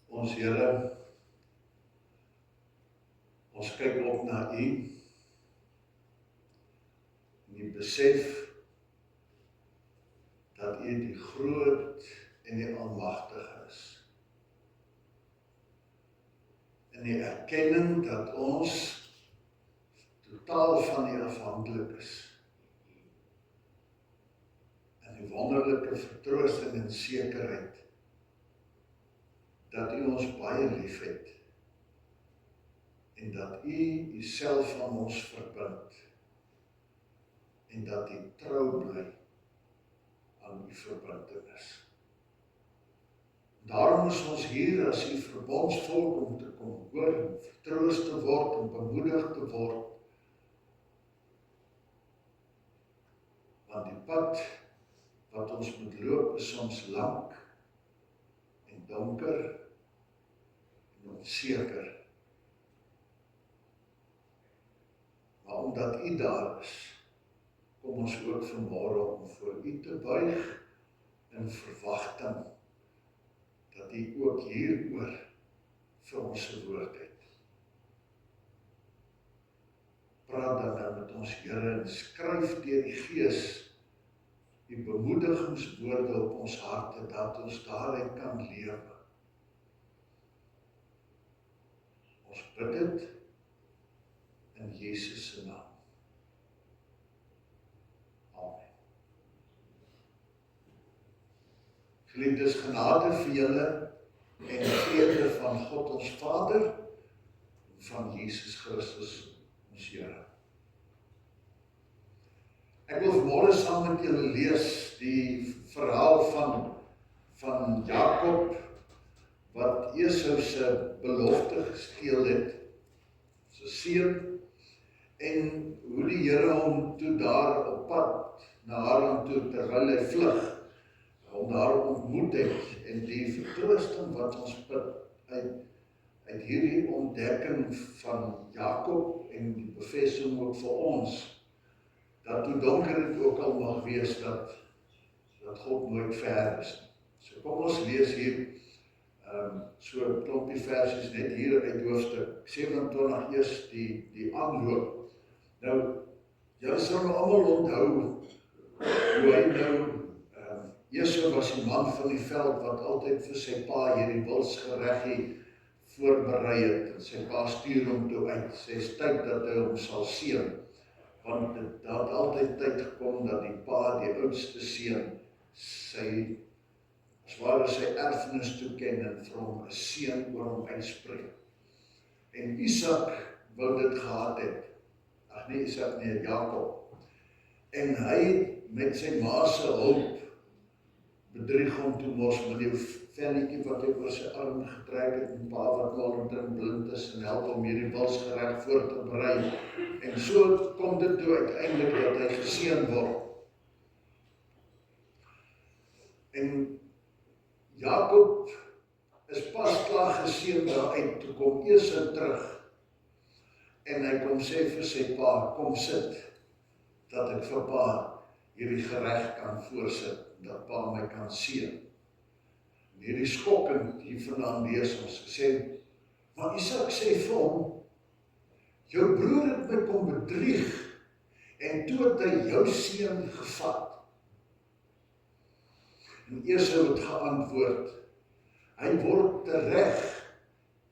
Ons Here, ons kyk op na U, en die besef dat U die groot en die almagtige is. In die erkenning dat ons totaal van U afhanklik is. En die wonderlike vertroosting en sekerheid dat U ons baie lief het en dat U Uself aan ons verbind en dat U trou bly aan U verbintenis. Daarom is ons hier as U verbondsvolk om te kom hoor, om vertroos te word en bemoedig te word. Want die pad wat ons moet loop is soms lank en donker en onseker. Maar omdat U daar is, kom ons ook vanmôre om voor U te buig in verwagting dat U ook hieroor vir ons se woord het. Praat dan nou met ons Here en skryf deur die Gees U bemoedigingswoorde op ons harte dat ons daarin kan lewe. Ons bid dit in Jesus se naam. Amen. Geliefdes, genade vir julle en vrede van God ons Vader en van Jesus Christus ons Here. Ek wil vanmôre saam met julle lees die verhaal van Jakob wat Esau se belofte gesteel het, sy seun, en hoe die Here hom toe daar op pad na Haran toe terwyl hy vlug, hom daar ontmoet het en die vertroosting wat ons bid uit hierdie ontdekking van Jakob en die bevestiging ook vir ons, dat hoe donker het ook al mag wees dat God nooit ver is. So kom ons lees hier so 'n klompie versies net hier uit hoofstuk 27 eers die aanloop. Nou, julle sal nou almal onthou hoe hy nou Esau was die man van die veld wat altyd vir sy pa hierdie wilsgereggie voorberei het en sy pa stuur hom toe uit. Sê is tyd dat hy hom sal seën. Want daar het altyd tyd gekom dat die pa, die oudste seun, sy erfenis toeken en vir hom 'n seën oor hom uitspreek. En Isak wou dit gehad het. Jakob. En hy met sy ma se hulp bedrieg hom toe mos met die velletjie wat hy oor sy arm getrek het en pa wat al omtrent blind is en help om hierdie wilsgereg voor te berei. En so kom dit toe uiteindelik dat hy geseën word. En Jakob is pas klaar geseën daaruit, toe kom Esau terug. En hy kom sê vir sy pa, kom sit, dat ek vir pa hierdie gereg kan voorsit, dat pa my kan seën. En hierdie skokkend hiervandaan lees ons gesê, maar Isak sê vir hom, jou broer het my kom bedrieg, en toe het hy jou seun gevat. En Esau het geantwoord, hy word tereg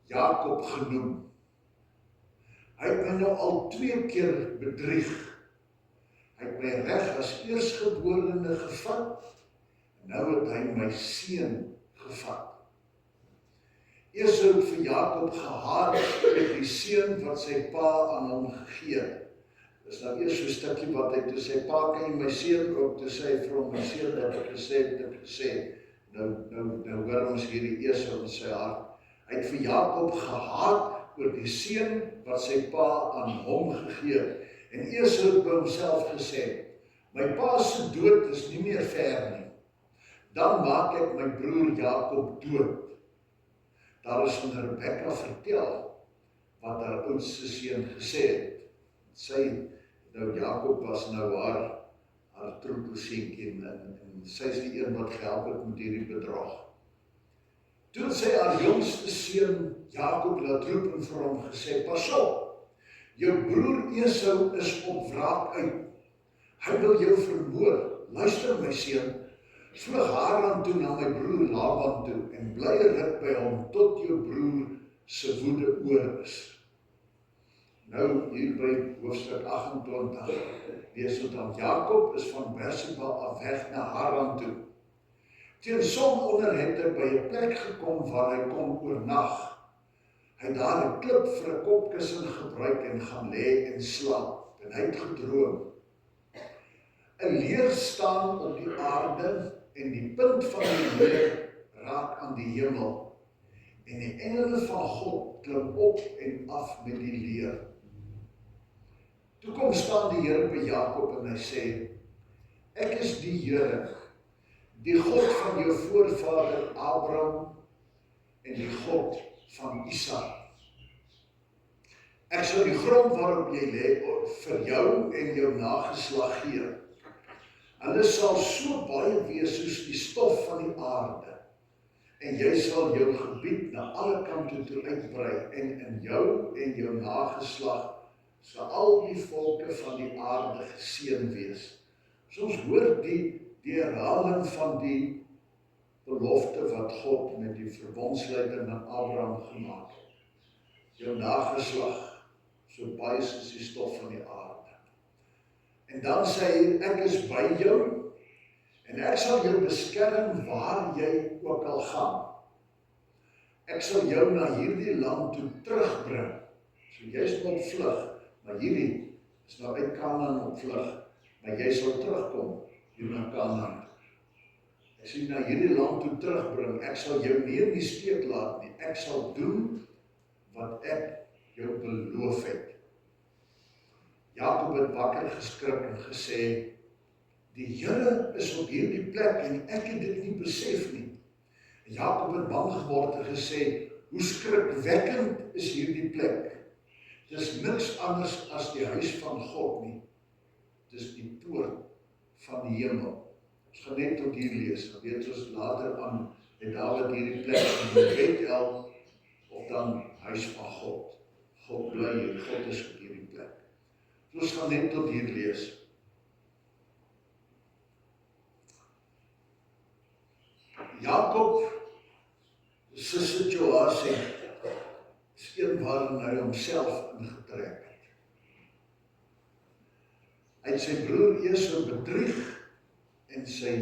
Jakob genoem. Hy het my nou al 2 keer bedrieg. Hy het my reg as eersgeborene gevat, en nou het hy my seun gevat. Esau het vir Jakob gehaat met die seun wat sy pa aan hom gegee het. Dis nou eers so 'n stukkie wat hy toe sy pa, kan jy my seun ook, toe sê hy vir hom, my seun het ek gesê, nou hoor ons hierdie Esau in sy hart. Hy het vir Jakob gehaat oor die seun wat sy pa aan hom gegee het. En Esau het by homself gesê, my pa se dood is nie meer ver nie. Dan maak ek my broer Jakob dood. Daar is van Rebekka vertel wat haar oudste seun gesê het. Sy, nou Jakob was nou haar troetelseentjie en sy is die een wat gehelp het met hierdie bedrog. Toe sy haar jongste seun Jakob laat roep en vir hom gesê, pas op, jou broer Esau is op wraak uit. Hy wil jou vermoor. Luister my seun, vlug Haran toe na my broer Laban toe en bly 'n ruk by hom tot jou broer se woede oor is. Nou hier by hoofstuk 28 lees ons dan Jakob is van Berseba af weg na Haran toe. Teen sononder het hy by 'n plek gekom waar hy kon oornag. Hy het daar 'n klip vir 'n kopkussen gebruik en gaan lê en slaap. En hy het gedroom. 'n leer staan op die aarde en die punt van die leer raak aan die hemel. En die engele van God klim op en af met die leer. Toe kom staan die Here by Jakob en hy sê, ek is die Here, die God van jou voorvader Abraham en die God van Isak. Ek sal die grond waarop jy lê vir jou en jou nageslag gee. Hulle sal so baie wees soos die stof van die aarde. En jy sal jou gebied na alle kante toe uitbrei en in jou en jou nageslag sal al die volke van die aarde geseën wees. So ons hoor die herhaling van die belofte wat God met die verbondsluiting aan Abraham gemaak het. Jou nageslag, so baie soos die stof van die aarde. En dan sê hy, ek is by jou, en ek sal jou beskerm waar jy ook al gaan. Ek sal jou na hierdie land toe terugbring. So jy is op vlug, maar hierdie is nou uit Kanaan op vlug, maar jy sal terugkom hier na Kanaan. Ek sal na hierdie land toe terugbring, ek sal jou nie in die steek laat nie, ek sal doen wat ek jou beloof het. Jakob het wakker geskrik en gesê, die Here is op hierdie plek en ek het dit nie besef nie. En Jakob het bang geword en gesê, hoe skrikwekkend is hierdie plek. Dis niks anders as die huis van God nie. Dis die poort van die hemel. Ons gaan net tot hier lees, dan weet ons later aan, het Dawid hierdie plek in Bethel, of dan huis van God. God bly hier, God is op hierdie plek. So ons gaan net tot hier lees. Jakob se situasie is een waarin hy homself ingetrek het. Hy het sy broer Esau bedrieg en sy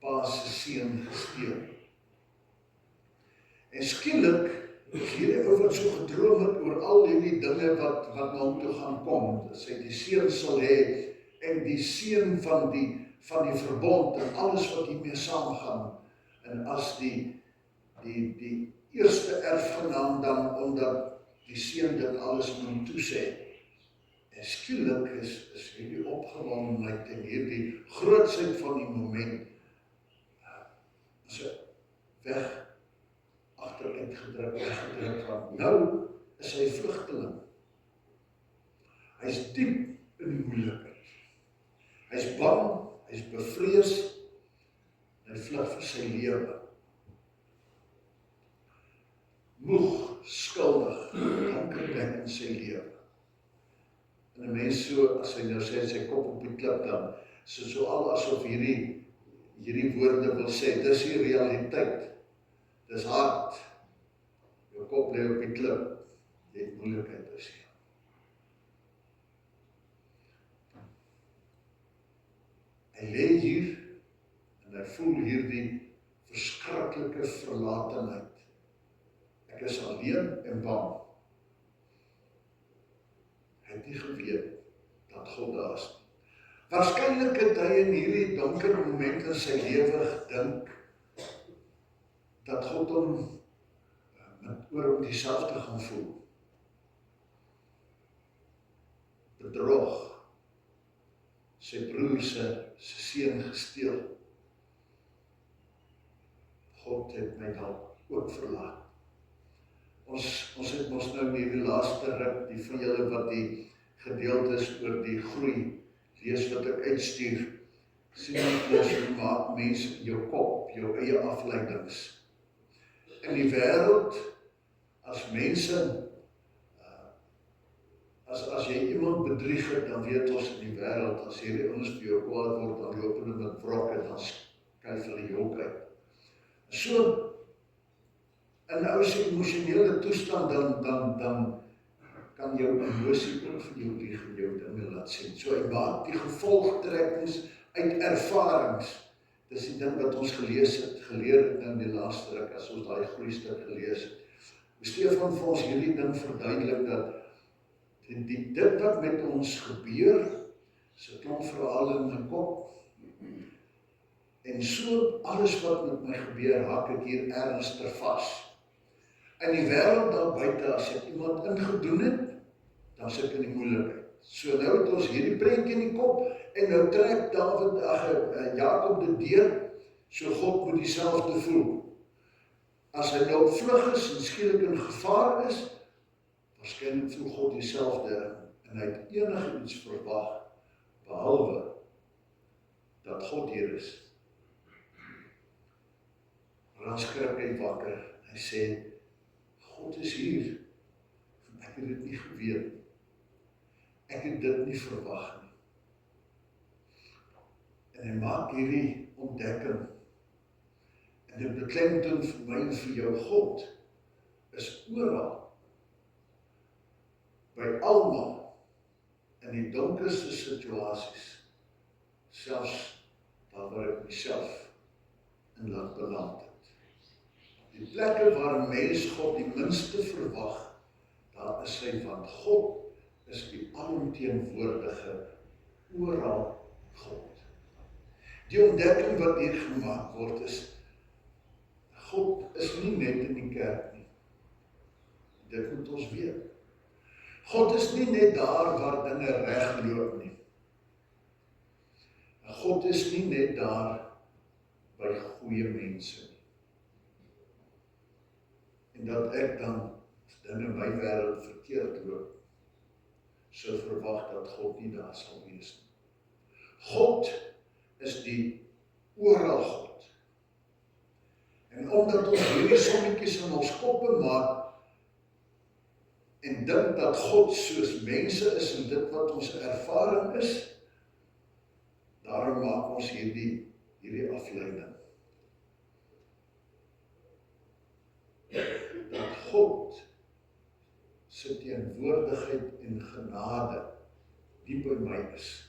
pa se seun gesteel. En skielik is hierdie ou wat so gedroom het oor al hierdie dinge wat na hom toe gaan kom. Dat hy die seun sal hê en die seun van die verbond en alles wat hiermee saamgaan. En as die eerste erfgenaam dan, omdat die seun dit alles met hom toesê. En skielik is hierdie opgewondenheid en hierdie grootsheid van die moment weg agteruit gedruk, weggedruk van. Nou is hy vlugteling. Hy is diep in die moeilikheid. Hy is bang, hy is bevrees, en hy vlug vir sy lewe. Moeg, skuldig, donker plek in sy lewe. En 'n mens so, as hy nou sê, sy kop op die klip dan, so al asof hierdie woorde wil sê, dis die realiteit. Dis hard. Jou kop lê op die klip. Jy het moeilikheid as jy. Hy lê hier en hy voel hierdie verskriklike verlatenheid. Ek is alleen en bang. Hy het nie geweet dat God daar is. Waarskynlik het hy in hierdie donker moment in sy lewe gedink dat God hom oor hom dieselfde gaan voel. Bedrog, sy broer se seun gesteel. God het my dalk ook verlaat. Ons het mos nou in die laaste ruk, die van julle wat die gedeeltes oor die groei lees wat ek uitstuur, sien ek lees hoe maak mense jou kop, jou eie afleidings. in die wêreld, as mense, as jy iemand bedrieg het, dan weet ons in die wêreld, as hierdie ons vir jou kwaad word, dan loop hulle met wrokke, dan skuif hulle jok uit. So, in 'n ou se emosionele toestand, dan kan jou emosie ook vir jou lieg en jou dinge laat sien. So, hy maak die gevolgtrekkings uit ervarings. Dis die ding wat ons geleer het in die laaste ruk, as ons daai groeistuk gelees het. Stefan vir ons hierdie ding verduidelik, dat dit wat met ons gebeur, is 'n klomp verhale in my kop. En so, alles wat met my gebeur, hak ek hier ernstig vas. In die wêreld daar buite, as ek iemand ingedoen het, dan sit ek in die moeilikheid. So nou het ons hierdie prentjie in die kop, en nou trek Jakob dit deur, so God moet dieselfde voel. As hy nou op vlug is en skielik in gevaar is, waarskynlik voel God dieselfde, en hy het enige iets verwag, behalwe dat God hier is. Dan skrik hy wakker, hy sê, God is hier, ek het dit nie geweet, ek het dit nie verwag nie. En hy maak hierdie ontdekking, en dit beklemtoon vir my en vir jou, God is oral, by almal, in die donkerste situasies, selfs daar waar ek myself in laat beland het. Die plekke waar 'n mens God die minste verwag, daar is hy, want God is die alomteenwoordige, oral God. Die ontdekking wat hier gemaak word is, God is nie net in die kerk nie. Dit moet ons weet. God is nie net daar waar dinge reg loop nie. God is nie net daar by goeie mense nie. En dat ek dan, as dinge in my wêreld verkeerd loop, sou verwag dat God nie daar sal wees nie. God is die oral God. En omdat ons hierdie sommetjies in ons koppe maak, en dink dat God soos mense is, en dit wat ons ervaring is, daarom maak ons hierdie afleiding. Dat God se teenwoordigheid en genade die by my is,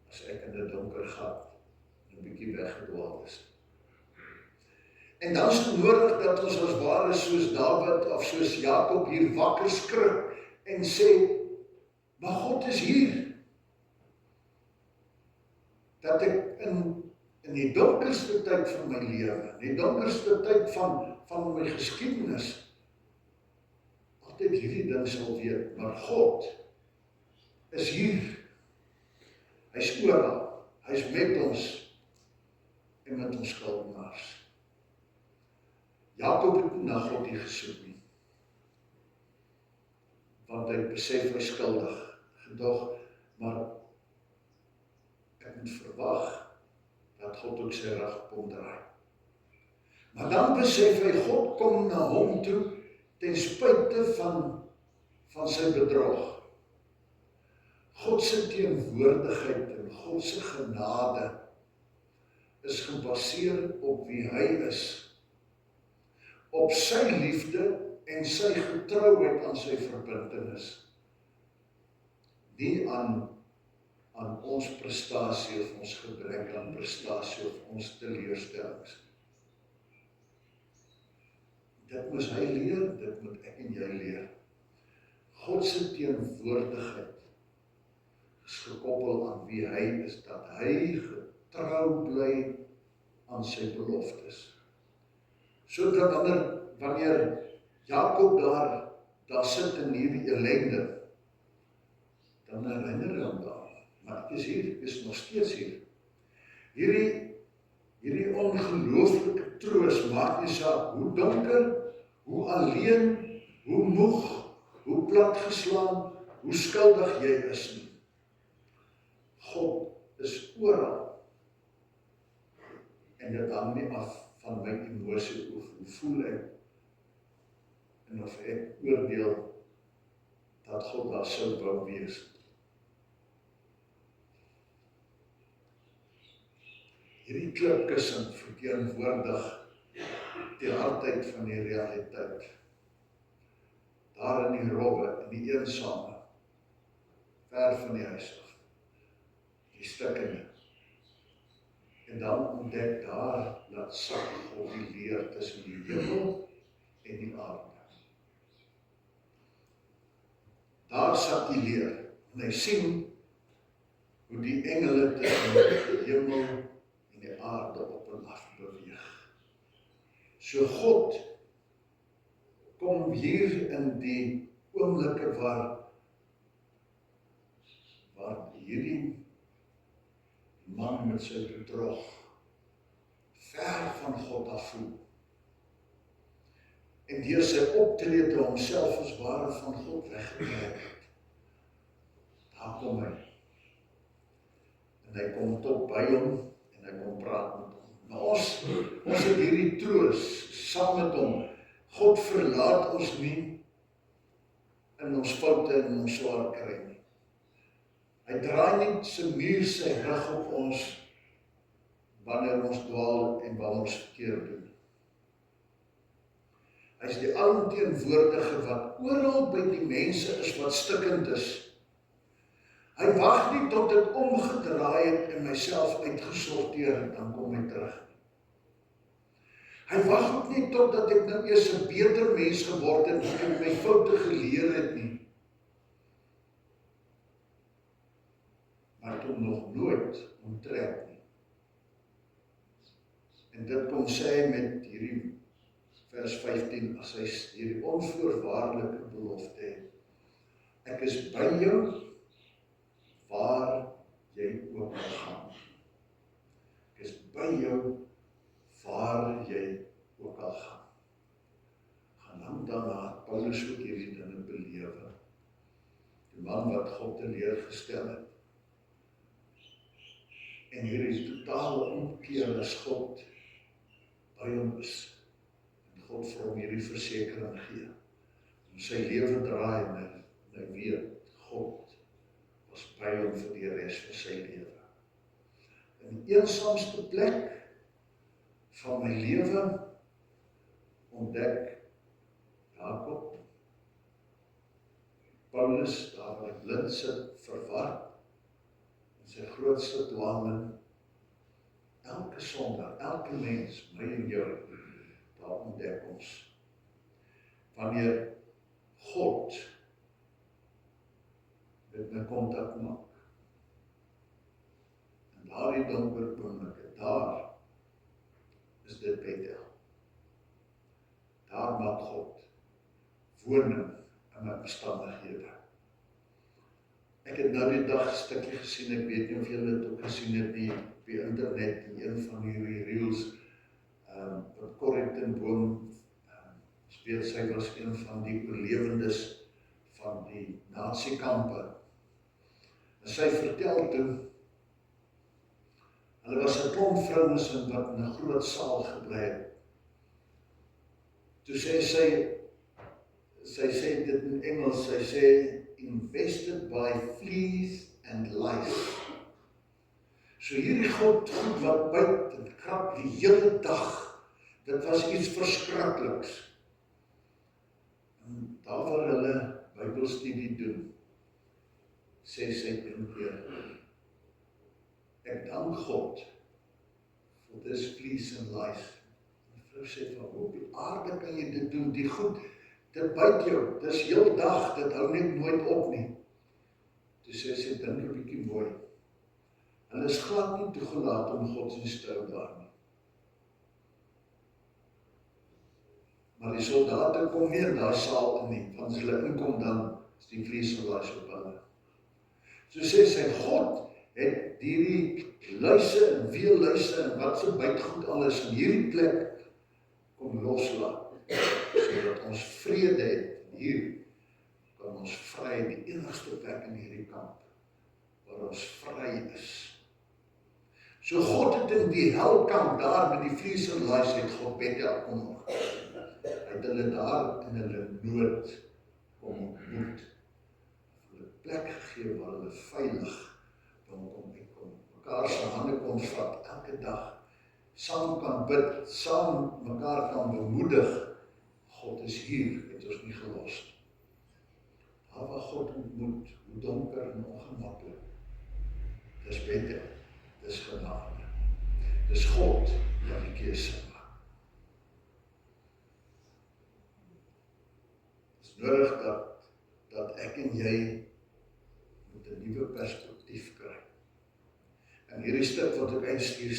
as ek in 'n donker gat 'n bietjie weggedwaal is. En dan is het nodig dat ons as ware soos Dawid of soos Jakob hier wakker skrik en sê, maar God is hier. Dat ek in die donkerste tyd van my lewe, in die donkerste tyd van my geskiedenis, altyd hierdie ding sal weet, maar God is hier. Hy is oral, hy is met ons en met ons skuldenaars. Jakob het nie na God nie gesoek nie, want hy besef hy skuldig, gedog, maar ek moet verwag dat God ook sy rug kom draai. Maar dan besef hy, God kom na hom toe, ten spyte van sy bedrog. God se teenwoordigheid en God se genade is gebaseer op wie hy is, op sy liefde en sy getrouheid aan sy verbintenis, nie aan ons prestasie of ons gebrek aan prestasie of ons teleurstellings. Dit moes hy leer, dit moet ek en jy leer. God se teenwoordigheid is gekoppel aan wie hy is, dat hy getrou bly aan sy beloftes. Sodat wanneer Jakob daar sit in hierdie ellende, dan herinner hy hom daar, maar ek is hier, ek is nog steeds hier. Hierdie ongelooflike troos maak nie saak hoe donker, hoe alleen, hoe moeg, hoe platgeslaan, hoe skuldig jy is nie. God is oral. En dit hang nie af van my emosie, hoe voel ek, en of ek oordeel dat God daar sou wou wees. Hierdie klipkussing verteenwoordig die hardheid van die realiteit. Daar in die robbe, in die eensame, ver van die huis af, die stikkende. En dan ontdek daar, dat sak God die leer tussen die hemel en die aarde. Daar sak die leer, en hy sien hoe die engele tussen die hemel en die aarde op en af beweeg. So God kom hier in die oomblikke waar hierdie man met sy bedrog ver van God af voel. En deur sy optrede homself as ware van God weggetrek het. Daar kom hy. En hy kom tot by hom en hy kom praat met hom. Maar ons het hierdie troos saam met hom. God verlaat ons nie in ons foute en ons swaar kry nie. Hy draai nie sy muur sy rug op ons wanneer ons dwaal en wanneer ons verkeerd doen. Hy is die alomteenwoordige wat oral by die mense is wat stikkend is. Hy wag nie tot ek omgedraai het en myself uitgesorteer en dan kom hy terug. Hy wag ook nie totdat ek nou eers 'n beter mens geword het en my foute geleer het nie. Maar het hom nog nooit onttrek nie. En dit kom sê hy met hierdie vers 15, as hy hierdie onvoorwaardelike belofte het. Ek is by jou, waar jy ook al gaan. Ek is by jou, waar jy ook al gaan. Gelang daarna het Paulus ook hierdie dinge belewe. Die man wat God teleurgestel het. En hierdie totale omkeer as God by hom is. En God vir hom hierdie versekering gee. Om sy lewe draai en hy weet, God was by hom vir die res van sy lewe. In die eensaamste plek van my lewe ontdek Jakob, Paulus, daar waar ek blind sit, verward, en sy grootste dwaaling, elke sondaar, elke mens, my en jou, daar ontdek ons. Wanneer God met my kontak maak, en daar die donker oomblikke, daar is dit Bethel. Daar maak God woning in my omstandighede. Ek het nou die dag 'n stukkie gesien, ek weet nie of julle dit ook gesien het nie, op die internet, in een van hierdie reels, wat Corrie ten Boom speel, sy was een van die oorlewendes van die natiekampe. En sy vertel toe, hulle was 'n klomp vrouens wat in 'n groot saal gebly het. Toe sê sy sê dit in Engels, sy sê, invested by fleas and lice. So hierdie goed wat byt en krap die hele dag, dit was iets verskrikliks. En daar waar hulle Bybelstudie doen, sê sy een keer, ek dank God for this fleas and lice. Die vrou sê van, op die aarde kan jy dit doen, die goed, dit byt jou, dit is heel dag, dit hou net nooit op nie. Toe sê sy, dink 'n bietjie mooi. Hulle is glad nie toegelaat om godsdienst te hou daar nie. Maar die soldate kom nie in daai saal in nie, want as hulle inkom dan is die vlees en lice op hulle. So sê sy, God het hierdie luise en weeluise en wat se bytgoed alles in hierdie plek kom loslaat, sodat ons vrede het. Hier kan ons vry, die enigste plek in hierdie kamp, waar ons vry is. So God het in die helkamp daar met die vlees en laais het God Bethel kom nog. Hy het hulle daar in hulle nood kom ontmoet. Hulle plek gegee waar hulle veilig dan kon uitkom. Mekaar se hande kon vat elke dag. Saam kan bid, saam mekaar kan bemoedig. God is hier, het ons nie gelos. Daar waar God ontmoet, hoe donker en ongemaklik. Dis Bethel, dis genade. Dis God wat die keuse maak. Dit is nodig dat ek en jy met 'n nuwe perspektief kry. En hierdie stuk wat ek uitstuur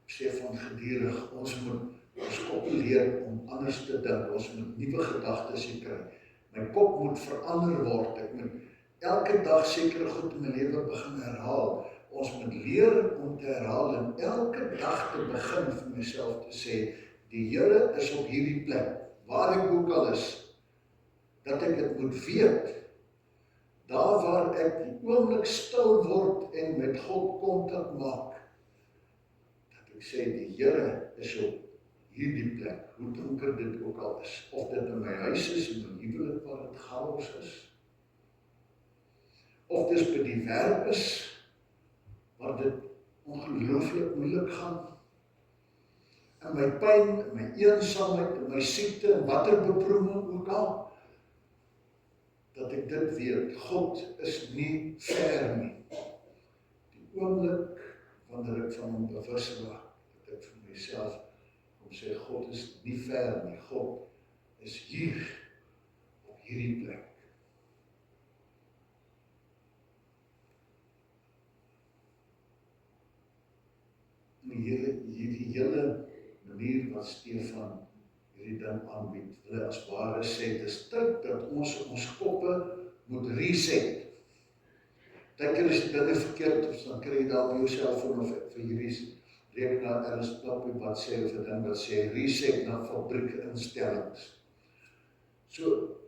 sê van gedurig, ons moet ons kop leer om anders te dink, ons moet nuwe gedagtes kry. My kop moet verander word, ek moet elke dag sekere goed in my lewe begin herhaal. Ons moet leer om te herhaal en elke dag te begin vir myself te sê, die Here is op hierdie plek, waar ek ook al is, dat ek dit moet weet, daar waar ek die oomblik stil word en met God kontak maak, dat ek sê, die Here is op hierdie plek, hoe donker dit ook al is, of dit in my huis is, in my huwelik waar dit chaos is, of dis by die werk is, waar dit ongelooflik moeilik gaan, en my pyn, my eensaamheid, en my siekte, en watter beproewing ook al, dat ek dit weet, God is nie ver nie. Die oomblik, wanneer ek van hom bewus raak, dat ek vir myself kom sê, God is nie ver nie, God is hier, op hierdie plek. Hierdie hele manier wat Stefan hierdie ding aanbied, wil hy as ware sê, dit is tyd dat ons koppe moet reset. Partykeer is die dinge verkeerd, of dan kry jy daar op jou selfoon of vir hierdie rekenaar ergens klap wat sê, of 'n ding wat sê, reset na fabrieke instellings. So,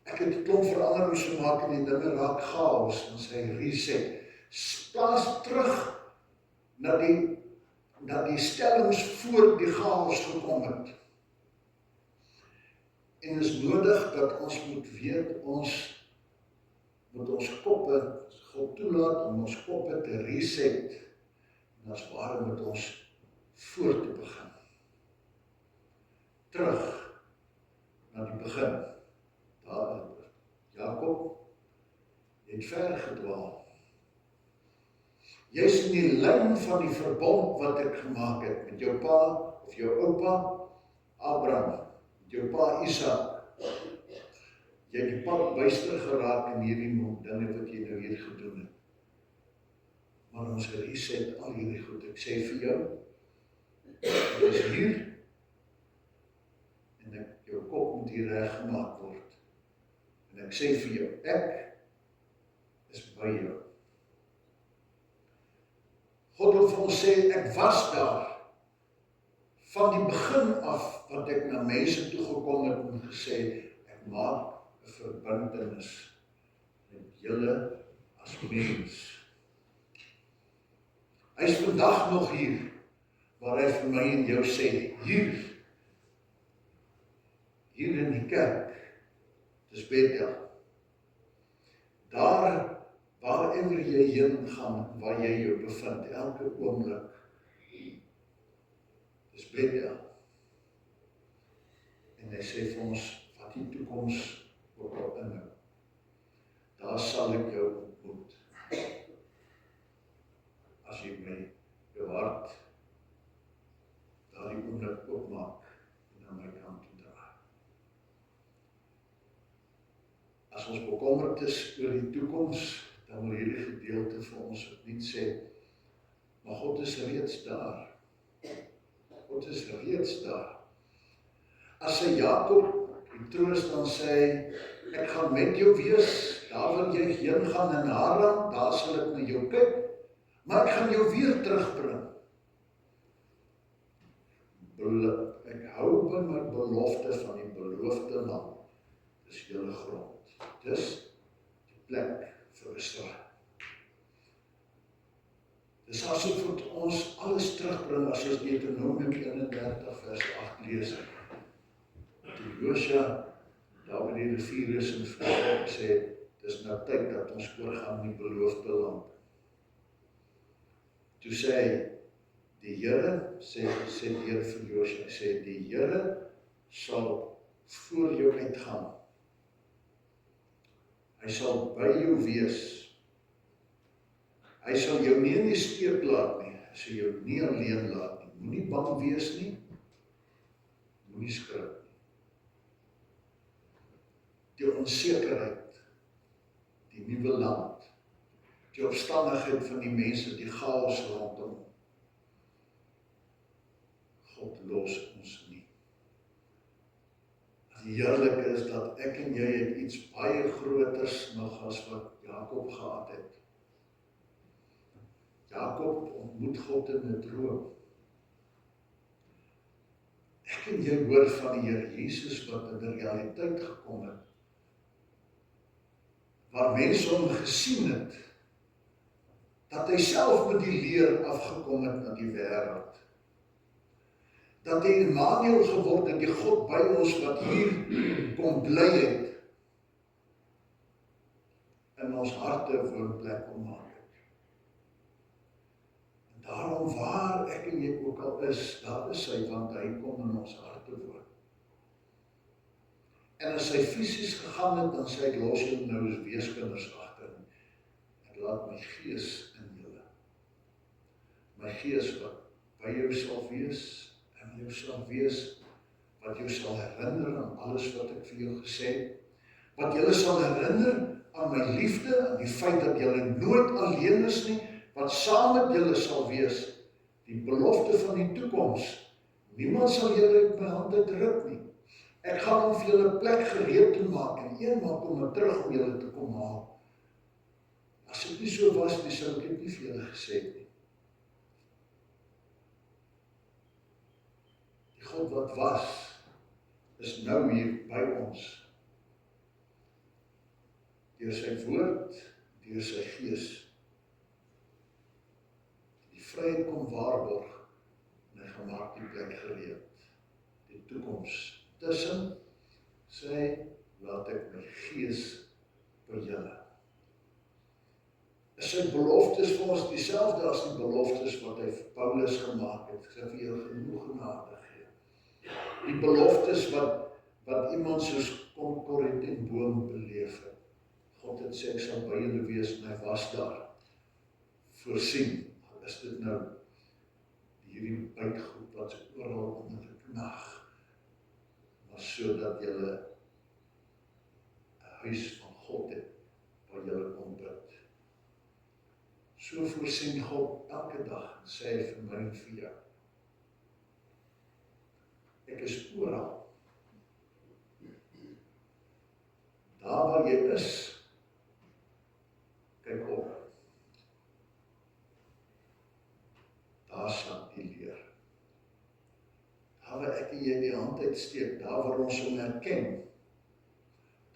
ek het 'n klomp veranderings gemaak en die dinge raak chaos, en sê reset. Plaas terug na die stellings voor die chaos gekom het. En is nodig dat ons moet weet, ons moet ons koppe, God toelaat om ons koppe te reset, en as ware moet ons voor te begin. Terug na die begin. Daar, Jakob, jy het ver gedwaal. Jy is in die lyn van die verbond wat ek gemaak het met jou pa of jou oupa Abraham, met jou pa Isak. Jy het die pad byster geraak in hierdie dinge wat jy nou hier gedoen het. Maar ons reset al hierdie goed. Ek sê vir jou, ek is hier en jou kop moet hier reggemaak word. En ek sê vir jou, ek is by jou. God wil vir ons sê, ek was daar, van die begin af, wat ek na mense toe gekom het en gesê, ek maak 'n verbintenis met julle as mens. Hy is vandag nog hier, waar hy vir my en jou sê, hier in die kerk, dis Bethel, daar waarever jy heen gaan, waar jy jou bevind, elke oomblik, dis Bethel. En hy sê vir ons, wat die toekoms ook al inhou, daar sal ek jou ontmoet. As jy my jou hart daardie oomblik oopmaak en aan my kant toe draai. As ons bekommerd is oor die toekoms, dan wil hierdie gedeelte vir ons opnuut sê, maar God is reeds daar. God is reeds daar. As hy Jakob die troos dan sê, ek gaan met jou wees, daar waar jy heen gaan in Haran, daar sal ek na jou kyk, maar ek gaan jou weer terugbring. Ek hou by my belofte van die beloofde land. Dis julle grond. Dis die plek vir Israel. Dis asof dit ons alles terugbring as ons Deuteronomium 31 vers 8 lees. Toe Josua daar by die rivier is en vir sê, dis nou tyd dat ons oorgaan in die beloofde land. Toe sê hy, die Here, sê die Here vir Josua, sê die Here sal voor jou uitgaan. Hy sal by jou wees. Hy sal jou nie in die steek laat nie. Hy sal jou nie alleen laat nie. Moenie bang wees nie. Moenie skrik nie. Die onsekerheid, die nuwe land, die opstandigheid van die mense, die chaos rondom. God los ons nie. Die heerlike is dat ek en jy het iets baie groters nog as wat Jakob gehad het. Jakob ontmoet God in 'n droom. Ek en jy hoor van die Here Jesus wat in die realiteit gekom het, waar mense hom gesien het, dat hy self met die leer afgekom het na die wêreld. Dat hy Immanuel geword het, die God by ons wat hier kom bly het, in ons harte woonplek kom maak het. En daarom waar ek en jy ook al is, daar is hy, want hy kom in ons harte woon. En as hy fisies gegaan het, dan sê ek, los julle nou as weeskinders agter, en laat my gees in julle. My gees wat by jou sal wees, en jou sal wees, wat jou sal herinner aan alles wat ek vir jou gesê het, wat julle sal herinner aan my liefde, aan die feit dat julle nooit alleen is nie, wat saam met julle sal wees, die belofte van die toekoms. Niemand sal julle uit my hande druk nie. Ek gaan om vir julle plek gereed te maak, en eenmaal kom ek terug om julle te kom haal. As dit nie so was, sou ek dit nie vir julle gesê het nie. Die God wat was, is nou hier by ons. Deur sy woord, deur sy gees. Die vryheid kom waarborg, en hy gaan maak die plek gereed. Die toekoms. Tussen, sê hy, laat ek my gees by julle. Is sy beloftes vir ons dieselfde as die beloftes wat hy vir Paulus gemaak het, sy vir jou genoeg genade gee. Die beloftes wat iemand soos Corrie ten Boom beleef het. God het sê, ek sal by julle wees, en hy was daar. Voorsien, is dit nou hierdie buitgoed wat so oral onder die knag, maar so dat julle 'n huis van God het, waar julle kom bid. So voorsien God elke dag, en sê hy vir my en vir jou. Ek is oral. Daar waar jy is, kyk op. Daar sal die leer. Daar waar ek en jy die hand uitsteek, daar waar ons hom herken,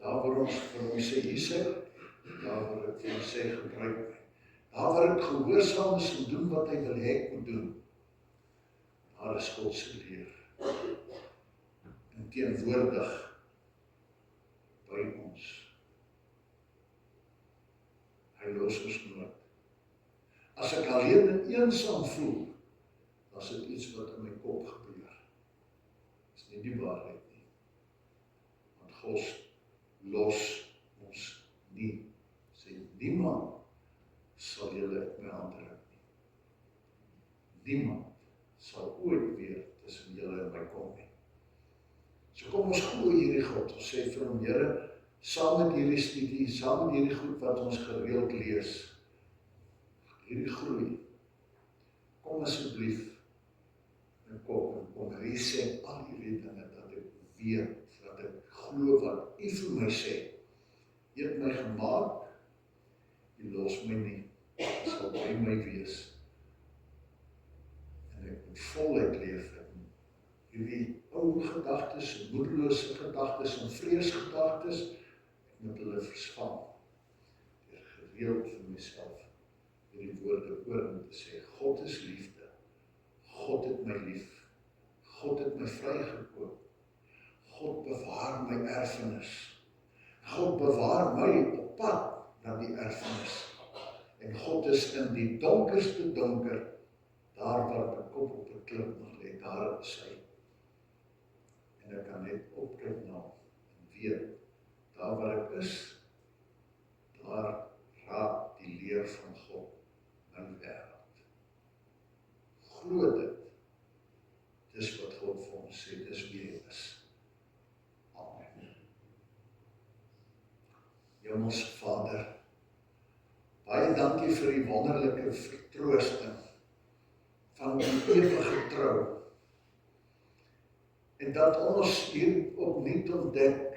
daar waar ons vir hom sê, hier sê, daar waar ek vir hom sê, gebruik my. Daar waar ek gehoorsaam is en doen wat hy wil hê ek moet doen, daar is God se leer. En teenwoordig by ons. Hy los ons nooit. As ek alleen en eensaam voel, dan is dit iets wat in my kop gebeur. Dis nie die waarheid nie. Want God los ons nie. Sê niemand sal julle uit my hand ruk nie. Niemand sal ooit weer tussen julle en my kom nie. So kom ons glo hierdie God. Ons sê vir hom, Here, saam met hierdie studie, saam met hierdie goed wat ons gereeld lees, hierdie groei, kom asseblief en kom reset al hierdie dinge, dat ek weet, dat ek glo wat U vir my sê. U het my gemaak, U los my nie, U sal by my wees. En ek moet voluit leef in hierdie ou gedagtes, moedelose gedagtes en vreesgedagtes, ek moet hulle versvang, deur gereeld vir myself hierdie woorde oor om te sê, God is liefde, God het my lief, God het my vrygekoop, God bewaar my erfenis, God bewaar my op pad na die erfenis, en God is in die donkerste donker, daar waar my kop op 'n klip mag lê, daar is hy. En ek kan net opkyk na hom en weet, daar waar ek is, daar raak die leer van God my wêreld. Glo dit. Dis wat God vir ons sê, dis wie hy is. Amen. Hemelse Vader, baie dankie vir die wonderlike vertroosting van die ewige trou. En dat ons hier opnuut ontdek,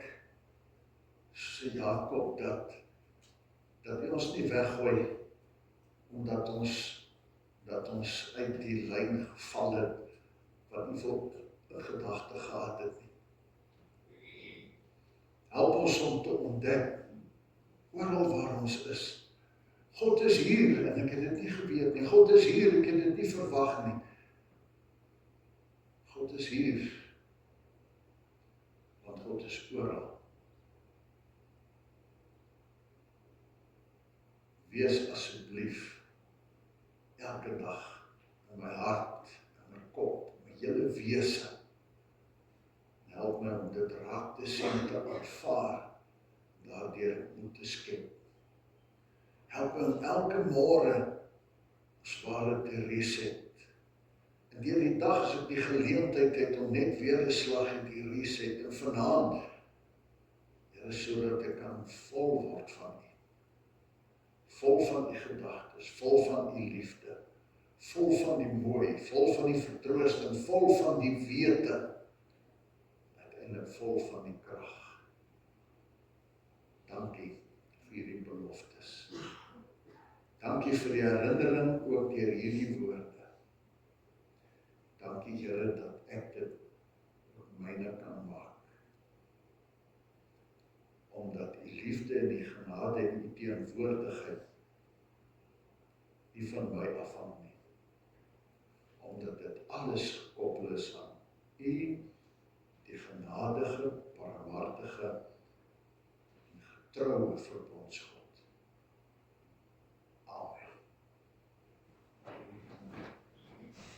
sê Jakob, dat U ons nie weggooi, omdat ons uit die lyn geval het, wat U vir 'n gedagte gehad het nie. Help ons om te ontdek, oral waar ons is, God is hier, en ek het dit nie geweet nie, God is hier, ek het dit nie verwag nie. God is hier, want God is oral. Wees asseblief elke dag in my hart, in my kop, in my hele wese. Help my om dit raak te sien, te ervaar, daardeur om te skep. Help my om elke môre as ware te reset. En deur die dag as ek die geleentheid het om net weer 'n slag in die reset, en vanaand, Here, sodat ek kan vol word van U. Vol van die gedagtes, vol van die liefde, vol van die mooi, vol van die vertroosting, vol van die wete, uiteindelik vol van die krag. Dankie vir die beloftes. Dankie vir die herinnering ook deur hierdie woorde. Dankie Here dat ek dit ook myne kan maak. Omdat U liefde en die genade en U teenwoordigheid nie van my afhang nie. Omdat dit alles gekoppel is aan U, die genadige, barmhartige en getroue verbond.